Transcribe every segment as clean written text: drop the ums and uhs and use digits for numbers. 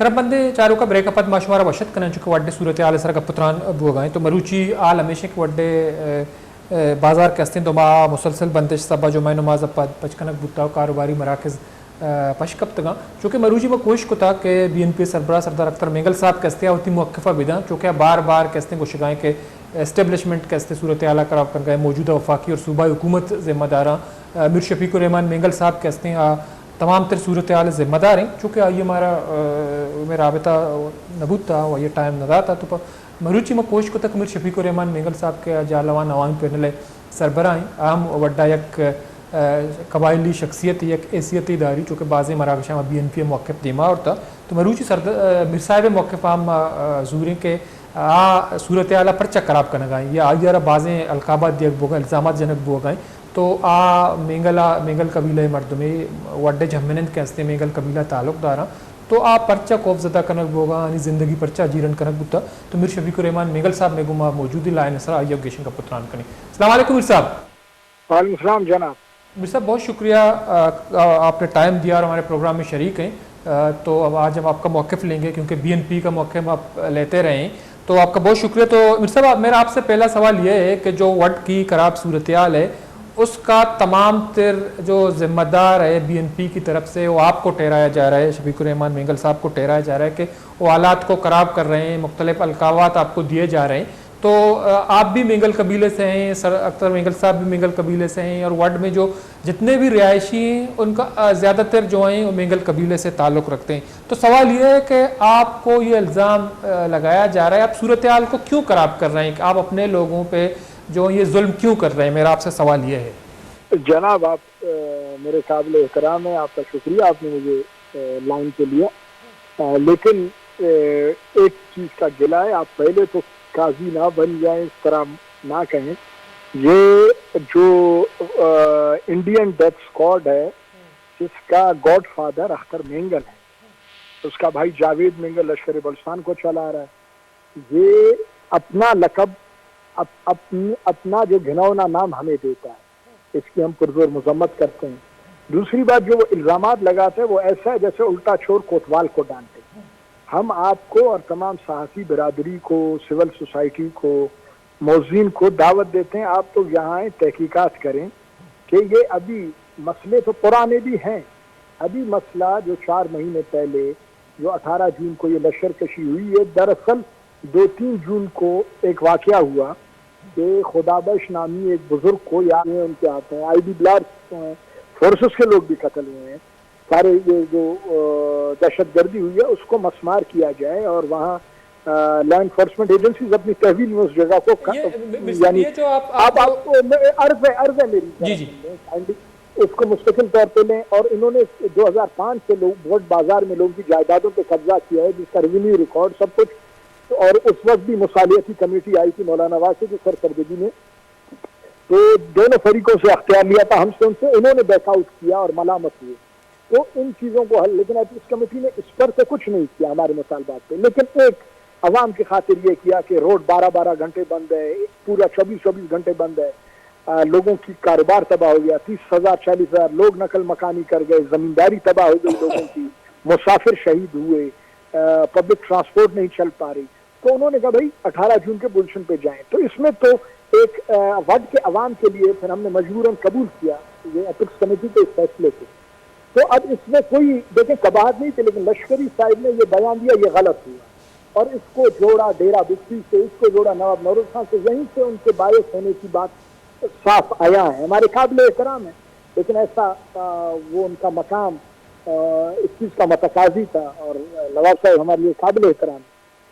सरबंदे चारों का ब्रेकअप माशुमारा वशत करें चुके वड्डे सूरत हाल सर पुत्रान बुगाएं तो मरूची आल हमेशा के वड्डे बाजार के हस्ते दोमा मुसलसल बंदिश सबा जो मैं नमाज पचकनक बुता कारोबारी मराकज़ पशकब तगा चूँकि मरूजी में कोशिश को था कि BNP सरबराह सरदार अख्तर मेंगल साहब कहते होती मौक़ा बिदा चूँकि बार बार कहते को शिकाएँ के इस्टेबलिशमेंट कहते सूरत आला खराब कर गए मौजूदा वफाकी और सूबाई हुकूमत ज़िम्मेदारा मीर शफीकुर रहमान मेंगल साहब कहते हैं तमाम तर सूरत हाल ज़िम्मेदार हैं चूँकि ये हमारा में राबता नबूद था और ये टाइम नदा था तो मरूची में कोशिश को तक मीर शफीकुर रहमान मेंगल साहब के जालवान अवामी पैनल सरबराह हैं अहम वड्डा एक कबायली शख्सियत एक हैसियत दारी चूँकि बाज़ मराकशा में BNP मौक़ दीमा और था तो मरूची मिर साहब मौक़ हम जूरें के सूरत आला परचा खराब करना गाएँ या आगे बाज़ें अलकाबाद दियक बोगा इल्ज़ाम जनक बोगाएँ तो मेंगल कबीला मर्दमे वड्डे झम्मनंद कहते मेंगल कबीला ताल्लुकदारा तो परचा खौफजदा कनक बोगा यानी ज़िंदगी परचा जीरन कनक बुता तो मीर शफीकुर रहमान मेंगल साहब में गुमा मौजूद लाए नसरा आइयो गेशन का पुत्रान करें। अस्सलाम वालेकुम मीर साहब। वालेकुम सलाम जनाब। मीर साहब बहुत शुक्रिया आपने टाइम दिया और हमारे प्रोग्राम में शरीक हैं। तो अब आज हम आपका मौक़िफ़ लेंगे क्योंकि BNP का मौक़िफ़ आप लेते रहे तो आपका बहुत शुक्रिया। तो मीर साहब मेरा आपसे पहला सवाल ये है कि जो वड की खराब सूरत हाल है उसका तमाम तर जो ज़िम्मेदार है BNP की तरफ से वो आपको ठहराया जा रहा है, शफीकुर रहमान मेंगल साहब को ठहराया जा रहा है कि वो हालात को ख़राब कर रहे हैं, मुख्तलिफ अलकावात आपको दिए जा रहे हैं। तो आप भी मेंगल कबीले से हैं, सर अख्तर मेंगल साहब भी मेंगल कबीले से हैं और वार्ड में जो जितने भी रिहायशी हैं उनका ज़्यादातर जो हैं वो मेंगल कबीले से ताल्लुक़ रखते हैं। तो सवाल ये है कि आपको ये इल्ज़ाम लगाया जा रहा है, आप सूरत हाल को क्यों ख़राब कर रहे हैं, कि आप अपने लोगों पर जो ये जुल्म क्यों कर रहे हैं? मेरा आपसे सवाल ये है। जनाब आप मेरे काबिल एहतराम है, आपका शुक्रिया, आपने मुझे लाइन पे लिया। लेकिन एक चीज़ का गिला है, आप पहले तो काजी ना बन जाए, इस तरह ना कहें। ये जो इंडियन डेथ स्क्वाड है जिसका गॉड फादर अख्तर मेंगल है, उसका भाई जावेद मेंगल लश्कर बलुचिस्तान को चला रहा है। ये अपना लकब अपना जो घिनौना नाम हमें देता है, इसकी हम पुरजोर मजम्मत करते हैं। दूसरी बात, जो वो इल्ज़ामात लगाते हैं वो ऐसा है जैसे उल्टा चोर कोतवाल को डांटे। हम आपको और तमाम सहाफ़ी बिरादरी को, सिविल सोसाइटी को, मौज़ीन को दावत देते हैं, आप तो यहाँ आए, तहकीकात करें कि ये अभी मसले तो पुराने भी हैं। अभी मसला जो 4 महीने पहले जो 18 जून को ये लश्करकशी हुई है, दरअसल 2-3 जून को एक वाक़या हुआ कि खुदाबश नामी एक बुजुर्ग को याद है, उनके हाथ में ID ब्लास्ट फोर्सेस के लोग भी कत्ल हुए हैं। सारे ये जो दहशतगर्दी हुई है उसको मस्मार किया जाए और वहाँ लॉ एनफोर्समेंट एजेंसीज अपनी तहवील में उस जगह को यानी जो आप अर्ज है मेरी उसको मुस्तकिल तौर पे लें। और इन्होंने 2005 से लोग वोट बाजार में लोगों की जायदादों पे कब्जा किया है, जिसका रेवेन्यू रिकॉर्ड सब कुछ। और उस वक्त भी मुसालियती कमेटी आई थी मौलाना वासिद की सरकर्दगी में, तो दोनों फरीकों से अख्तियार लिया था हमसे, उनसे उन्होंने बैकआउट किया और मलामत हुए। तो इन चीज़ों को हल, लेकिन इस कमेटी ने इस पर से कुछ नहीं किया हमारे मुतालबात पे। लेकिन एक अवाम की खातिर ये किया कि रोड 12-12 घंटे बंद है, पूरा 24-24 घंटे बंद है, लोगों की कारोबार तबाह हो गया, 30,000-40,000 लोग नकल मकानी कर गए, जमींदारी तबाह हो गई लोगों की, मुसाफिर शहीद हुए, पब्लिक ट्रांसपोर्ट नहीं चल पा रही। तो उन्होंने कहा भाई 18 जून के पोजीशन पे जाएं। तो इसमें तो एक वड के अवाम के लिए फिर हमने मजबूरन कबूल किया ये एथिक्स कमेटी के इस फैसले को। तो अब इसमें कोई देखें कबाहत नहीं थी, लेकिन लश्करी साहिब ने ये बयान दिया, ये गलत हुआ और इसको जोड़ा डेरा बिस्ती से, इसको जोड़ा नवाब नौरोज खान से, यहीं से उनके बायस होने की बात साफ आया है। हमारे काबिल एहतराम है, लेकिन ऐसा वो उनका मकाम इस चीज़ का मतकाजी था और नवाब साहब हमारे लिए काबिल एहतराम,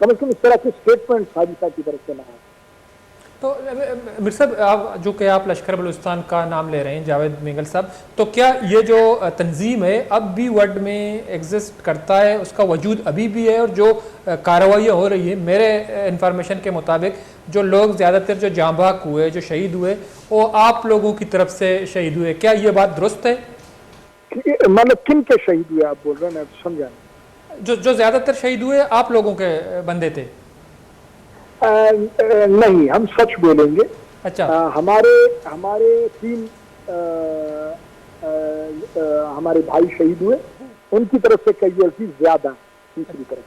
कम से कम इस तरह के स्टेटमेंट हाजी साहब की तरफ से ना आए। तो मीर साहब जो कि आप लश्कर बलूचिस्तान का नाम ले रहे हैं, जावेद मेंगल साहब, तो क्या ये जो तंजीम है अब भी वर्ल्ड में एग्जिस्ट करता है, उसका वजूद अभी भी है? और जो कार्रवाइयाँ हो रही है, मेरे इंफॉर्मेशन के मुताबिक जो लोग ज़्यादातर जो जाँबाक हुए, जो शहीद हुए, वो आप लोगों की तरफ से शहीद हुए, क्या ये बात दुरुस्त है? मतलब किन के शहीद हुए आप बोल रहे हैं, मैं समझा नहीं। जो ज़्यादातर शहीद हुए आप लोगों के बंदे थे? नहीं, हम सच बोलेंगे। अच्छा। हमारे 3 हमारे भाई शहीद हुए, उनकी तरफ से कैजुअलिटीज ज्यादा, तीसरी तरफ।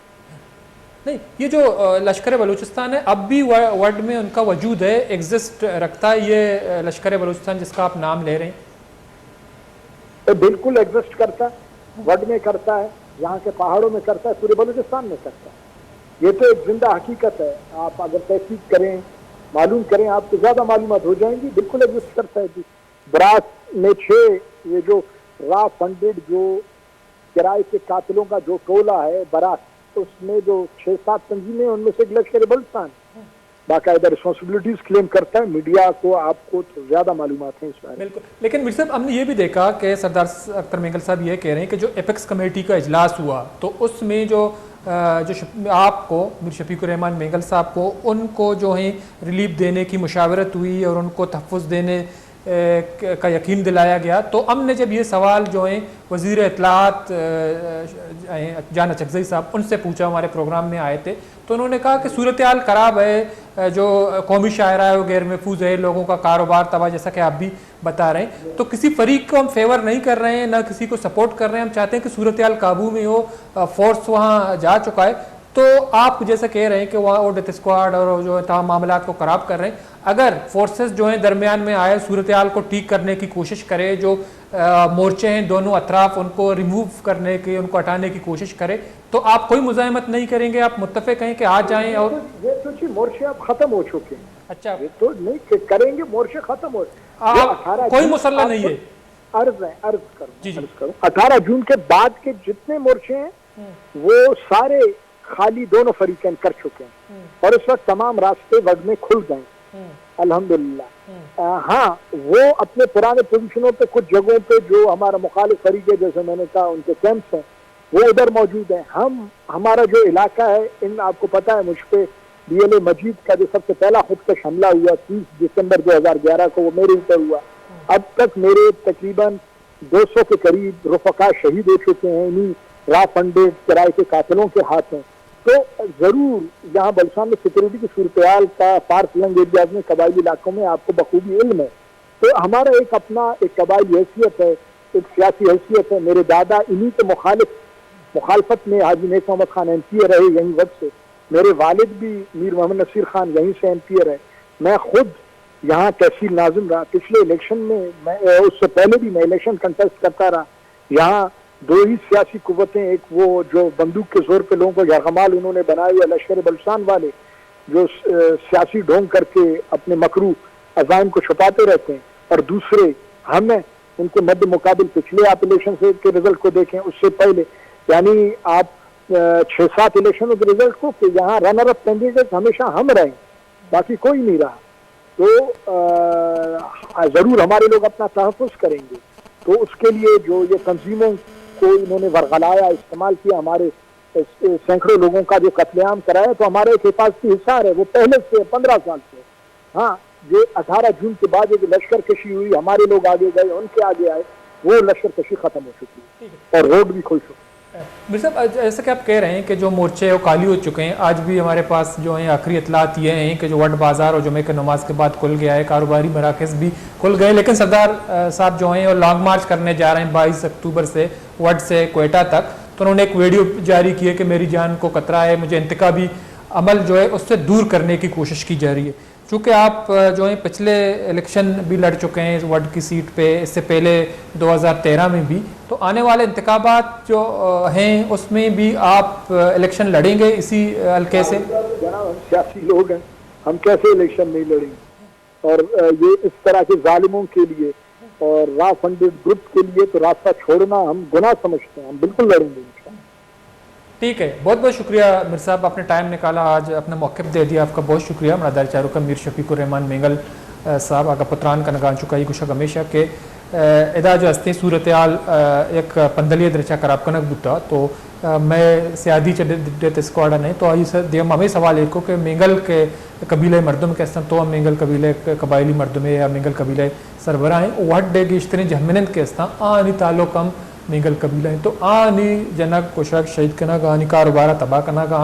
नहीं, ये जो लश्कर बलूचिस्तान है अब भी वर्ल्ड में उनका वजूद है, एग्जिस्ट रखता है ये लश्कर बलूचिस्तान जिसका आप नाम ले रहे हैं? तो बिल्कुल एग्जिस्ट करता है, वर्ल्ड में करता है, यहाँ के पहाड़ों में करता है, पूरे बलूचिस्तान में करता है। ये तो एक जिंदा हकीकत है। आप अगर तहकीक करें, मालूम करें, आपको ज्यादा मालूमात हो जाएंगी। बिल्कुल एग्जिस्ट करता है जी। ब्रास में 6 ये जो रा फंडेड जो किराए के कातिलों का जो टोला है बरात, उसमें जो 6-7 तंजीमें, उनमें से लश्कर बलूचिस्तान बाकायदा रिस्पॉन्सिबिलिटीज क्लेम करता है। मीडिया को, आपको तो ज्यादा मालूमात है इस बारे में। बिल्कुल, लेकिन मीर साहब हमने ये भी देखा कि सरदार अख्तर मेंगल साहब ये कह रहे हैं कि जो एपेक्स कमेटी का इजलास हुआ तो उसमें जो आपको मीर शफीकुर रहमान मेंगल साहब को उनको जो है रिलीफ देने की मुशावरत हुई और उनको तहफ़्फ़ुज़ देने का यकीन दिलाया गया। तो हमने जब ये सवाल जो है वज़ीर इत्तलाआत जान अचकज़ई साहब उनसे पूछा, हमारे प्रोग्राम में आए थे, तो उन्होंने कहा कि सूरत हाल ख़राब है, जो कौमी शायरा है वो गैर महफूज है, लोगों का कारोबार तबाह, जैसा कि आप भी बता रहे हैं। तो किसी फरीक को हम फेवर नहीं कर रहे हैं, ना किसी को सपोर्ट कर रहे हैं, हम चाहते हैं कि सूरत हाल काबू में हो, फोर्स वहाँ जा चुका है। तो आप जैसे कह रहे हैं कि वहाँ वो डेथ स्क्वाड और जो तमाम मामला को ख़राब कर रहे हैं, अगर फोर्सेस जो हैं दरमियान में आए, सूरत हाल को ठीक करने की कोशिश करे, जो मोर्चे हैं दोनों अतराफ उनको रिमूव करने की, उनको हटाने की कोशिश करे, तो आप कोई मुज़ाहमत नहीं करेंगे? आप मुत्तफ़िक़ हैं कि आ जाएं? और ये तो जी मोर्चे अब खत्म हो चुके हैं। अच्छा, ये तो नहीं करेंगे, मोर्चे खत्म हो, कोई मसला नहीं है। अर्ज करूं 18 जून के बाद के जितने मोर्चे हैं वो सारे खाली दोनों फरीकैन कर चुके हैं और इस वक्त तमाम रास्ते वर्ल्ड में खुल गए अल्हम्दुलिल्लाह। हाँ, वो अपने पुराने पोजीशनों पे कुछ जगहों पे जो हमारा मुखालिफ फरीक है, जैसे मैंने कहा उनके कैंप्स हैं, वो उधर मौजूद हैं। हमारा जो इलाका है, इन आपको पता है मुझ पे DLA मजीद का जो सबसे पहला खुदकश हमला हुआ 30 दिसंबर 2011 को, वो मेरे ऊपर हुआ। अब तक मेरे तकरीबन 200 के करीब रफका शहीद हो चुके हैं इन्हीं रा फंडेड किराए के कातिलों के हाथ में। तो जरूर यहाँ बलूचिस्तान में सिक्योरिटी की सूरत हाल का फार फिलंग एरियाज में, कबायली इलाकों में आपको बखूबी इल्म है। तो हमारा एक अपना एक कबायली हैसियत है, एक सियासी हैसियत है। मेरे दादा इन्हीं के मुखालफत में हाजी नेक मोहम्मद खान MPA रहे यहीं वक्त से। मेरे वालिद भी मीर मोहम्मद नसीर खान यहीं से MPA रहे। मैं खुद यहाँ तहसील नाजिम रहा। पिछले इलेक्शन में मैं, उससे पहले भी मैं इलेक्शन कंटेस्ट करता रहा। यहाँ 2 ही सियासी कुव्वतें, एक वो जो बंदूक के जोर पे लोगों को यरगमाल उन्होंने बनाए हुए लश्कर बलूचिस्तान वाले, जो सियासी ढोंग करके अपने मकरू अज़ाइम को छुपाते रहते हैं, और दूसरे हम हैं। उनके मध्य मुकाबिल पिछले आप इलेक्शन से के रिजल्ट को देखें, उससे पहले, यानी आप 6-7 इलेक्शनों के रिजल्ट को, कि यहाँ रनर अप कैंडिडेट हमेशा हम रहे, बाकी कोई नहीं रहा। तो जरूर हमारे लोग अपना तहफ़्फ़ुज़ करेंगे। तो उसके लिए जो ये तंजीमों को इन्होंने वरगलाया, इस्तेमाल किया, हमारे सैकड़ों लोगों का जो कत्लेआम कराया, तो हमारे एक हिफाजती हिस्सा है वो पहले से 15 साल से। हाँ, ये 18 जून के बाद जो लश्कर कशी हुई, हमारे लोग आगे गए, उनके आगे आए, वो लश्कर कशी खत्म हो चुकी है और रोड भी खुल चुके हैं। मीर साहब, जैसे कि आप कह रहे हैं कि जो मोर्चे वो खाली हो चुके हैं, आज भी हमारे पास जो है आखिरी इतलात ये हैं कि जो वट बाज़ार और जुमे के नमाज के बाद खुल गया है, कारोबारी मराकज़ भी खुल गए, लेकिन सरदार साहब जो हैं वो लॉन्ग मार्च करने जा रहे हैं 22 अक्टूबर से वट से क्वेटा तक। तो उन्होंने एक वीडियो जारी की है कि मेरी जान को खतरा है, मुझे इंतखाबी अमल जो है उससे दूर करने की कोशिश की जा रही है। चूँकि आप जो है पिछले इलेक्शन भी लड़ चुके हैं इस वट की सीट पे, इससे पहले 2013 में भी, तो आने वाले इंतखाबात जो हैं उसमें भी आप इलेक्शन लड़ेंगे इसी हल्के से? जनाब, हम सियासी लोग हैं, हम कैसे इलेक्शन नहीं लड़ेंगे? और ये इस तरह के जालिमों के लिए और रा फंडेड ग्रुप के लिए तो रास्ता छोड़ना हम गुनाह समझते हैं। हम बिल्कुल लड़ेंगे। ठीक है, बहुत बहुत शुक्रिया मीर साहब, आपने टाइम निकाला, आज अपना मौक़िफ़ दे दिया, आपका बहुत शुक्रिया। मरादार चारुका मीर शफीकुर रहमान मेंगल साहब आगा पुत्रान का नगान चुकाई गुशा हमेशा के एदा जो हस्ती सूरत हाल एक पंदलिय दरचा खराब कनक बुता। तो मैं सियादी डेथ स्क्वाड नहीं तो आई सर दियम हमें सवाल एक कि मेंगल के कबीले मर्दम के तो हम मेंगल कबीले कबायली मर्दमे या मेंगल कबीले सरबरा हैं वट डे गिश्तरी जहमिनंद के आनी ताल्लुक हम मेंगल कबीला है। तो आनी जनक कुशक शहीद कना का आनी कारोबार तबाह कना का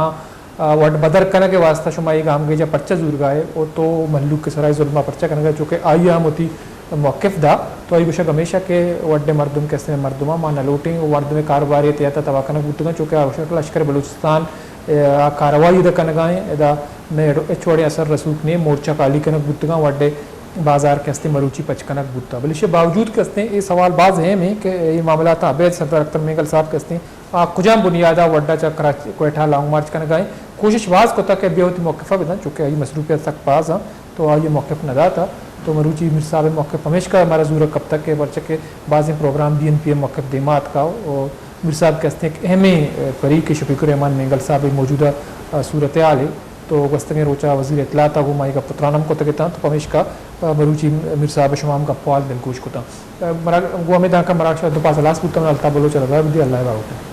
वट बदर कना के वास्ता शुमाई गाम गए जब पर्चा जुर्गा है वो तो मल्लू के सराय जुल्मा पर्चा कना चूँकि आई हम होती मौक़िफ़ दा तो आई गुशा हमेशा के वड्डे मरदुम कैसे मरदुमा मा नलोटिंग वर्द में कारोबार तयाता तवाकन गुत्तगा चूँकि आवश्यक लश्कर बलूचिस्तान कार्रवाई द कनगाएं एदा ने छोड़े असर रसूख ने मोर्चा काली कनक गुत्तगा वड्डे बाजार के हस्ते मरूची पचकनक बुत्ता बल इसके बावजूद के हस्ते ये सवाल बाज है में कि ये मामला था अवैध सदर अख्तर मेगल साहब के हस्ते कुजाम बुनियादा वड्डा चा कराची कोयठा लॉन्ग मार्च कन गए कोशिश वाज को तक बेहती मौक़ा बिना चूँकि ये मसरूफियत तक पास हाँ तो ये मौक़ नदा था तो मरूची मिर साहब मौक़ हमेशा का हमारा जूर कब तक के वर्च के बाज़ प्रोग्राम BNP मौक़ दिमात का और मिर साहब के हस्ते एक अहम फरीक के शफीकुर रहमान मेंगल साहब मौजूदा सूरत हाल है तो गस्तंगे रोचा वज़ीर इत्तलात वो माई का पुत्रानम को तक तो पमेश का मरूची मिर साहब शुमाम का पाल दिलकुश को था मरा गो में का मराठा दोपास लास्ट पुतम अल्ता बोलो चला अल्लाह बाउट